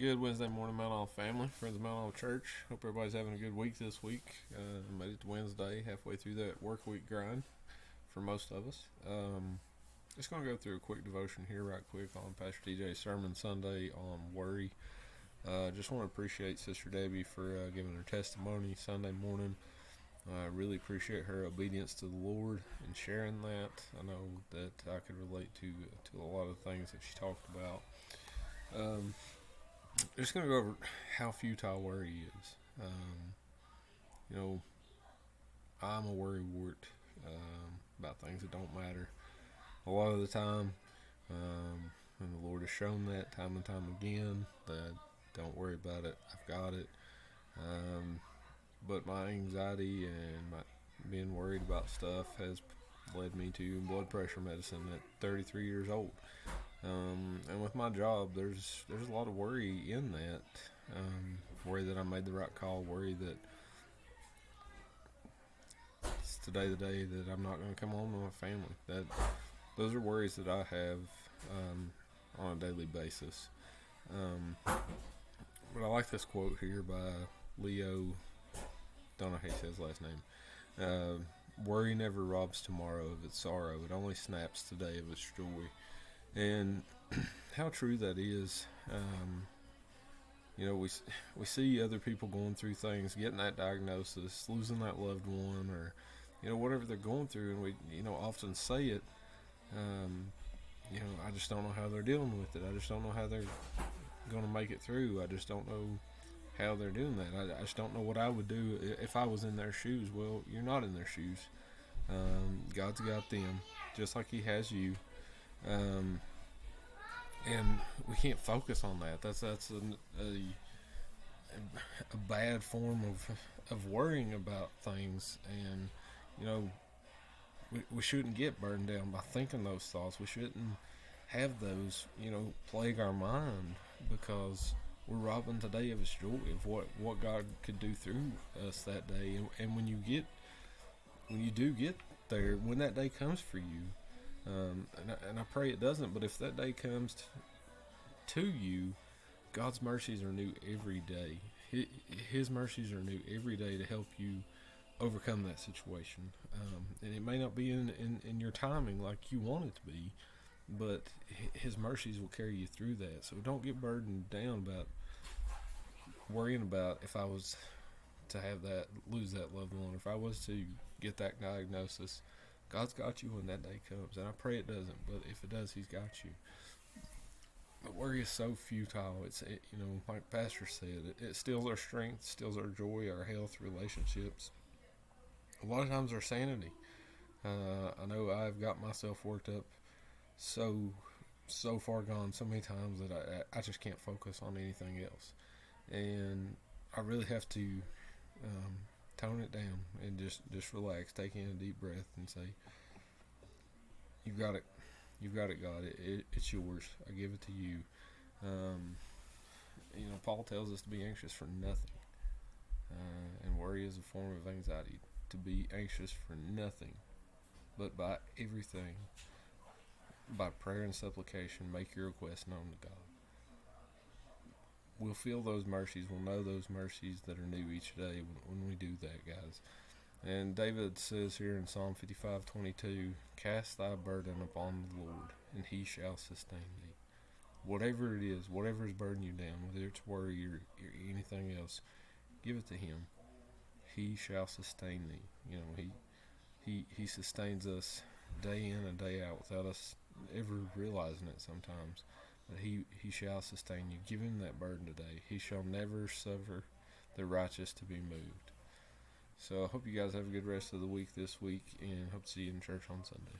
Good Wednesday morning, Mount Olive family, friends of Mount Olive Church. Hope everybody's having a good week this week. Made it to Wednesday, halfway through that work week grind for most of us. Just going to go through a quick devotion here, right quick, on Pastor TJ's sermon Sunday on worry. Just want to appreciate Sister Debbie for giving her testimony Sunday morning. I really appreciate her obedience to the Lord and sharing that. I know that I could relate to a lot of things that she talked about. Just going to go over how futile worry is. I'm a worrywart about things that don't matter. A lot of the time, and the Lord has shown that time and time again, that don't worry about it, I've got it. But my anxiety and my being worried about stuff has led me to blood pressure medicine at 33 years old. And with my job, there's a lot of worry in that. Worry that I made the right call, worry that it's today the day that I'm not going to come home to my family. Those are worries that I have on a daily basis. But I like this quote here by Leo. Don't know how he says his last name. Worry never robs tomorrow of its sorrow. It only snaps today of its joy. And how true that is. We see other people going through things, getting that diagnosis, losing that loved one, or whatever they're going through, and we often say it. I just don't know how they're dealing with it. I just don't know how they're going to make it through. I just don't know how they're doing that. I just don't know what I would do if I was in their shoes. Well, you're not in their shoes. God's got them, just like He has you. And we can't focus on that. That's a bad form of worrying about things. And we shouldn't get burdened down by thinking those thoughts. We shouldn't have those plague our mind, because we're robbing today of its joy, of what God could do through us that day. And when you do get there, when that day comes for you, and I pray it doesn't, but if that day comes to you, God's mercies are new every day. His mercies are new every day to help you overcome that situation. And it may not be in your timing like you want it to be, but His mercies will carry you through that. So don't get burdened down about worrying about if I was to lose that loved one, or if I was to get that diagnosis. God's got you when that day comes, and I pray it doesn't, but if it does, He's got you. But worry is so futile. Like Pastor said, it steals our strength, steals our joy, our health, relationships. A lot of times our sanity. I know I've got myself worked up so far gone so many times that I just can't focus on anything else. And I really have to tone it down and just relax, take in a deep breath and say, you've got it, God, it's yours, I give it to you. Paul tells us to be anxious for nothing, and worry is a form of anxiety. To be anxious for nothing, but by everything, by prayer and supplication, make your request known to God. We'll feel those mercies. We'll know those mercies that are new each day when we do that, guys. And David says here in Psalm 55:22, cast thy burden upon the Lord, and He shall sustain thee. Whatever it is, whatever is burdening you down, whether it's worry or anything else, give it to Him. He shall sustain thee. He sustains us day in and day out without us ever realizing it sometimes. But He shall sustain you. Give Him that burden today. He shall never suffer the righteous to be moved. So I hope you guys have a good rest of the week this week, and hope to see you in church on Sunday.